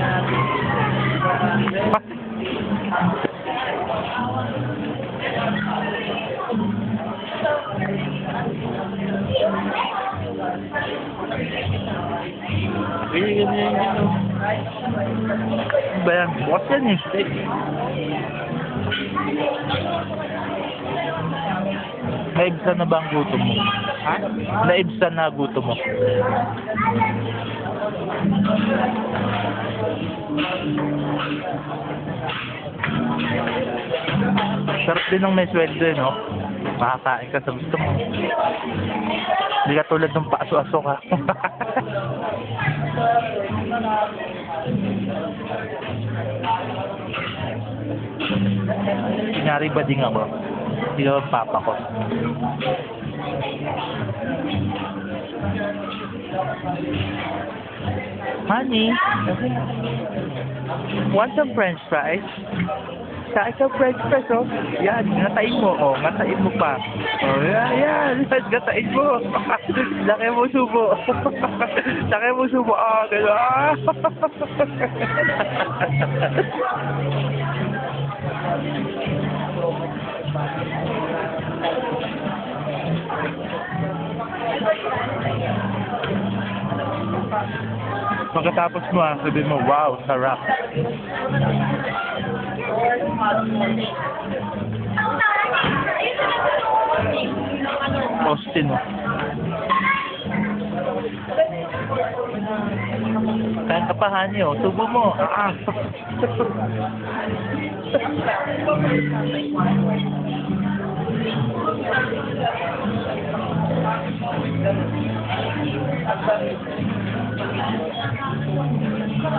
Ganyan. Ba yan? Bukas yan eh. Naibsan na ba ang gutom mo? Ha? Naibsan na gutom mo? Sarap din ng may sweldo eh, no? Makakain ka sa gusto mo. Hindi ka tulad ng paaso-aso ka. Kunyari ba din ako? Hindi ka ba papa ko? Honey, want some french fries? Kain ka french fries, oh. Yan, ngatain mo, oh. Ngatain mo pa. Oh, yan. Ngatain mo. Laki mo subo. Laki mo subo. Ah, gano'n. Pagkatapos mo, sabihin mo, wow, sarap. Austin, oh. Kain ka pa, honey, oh. Subo mo. Ah.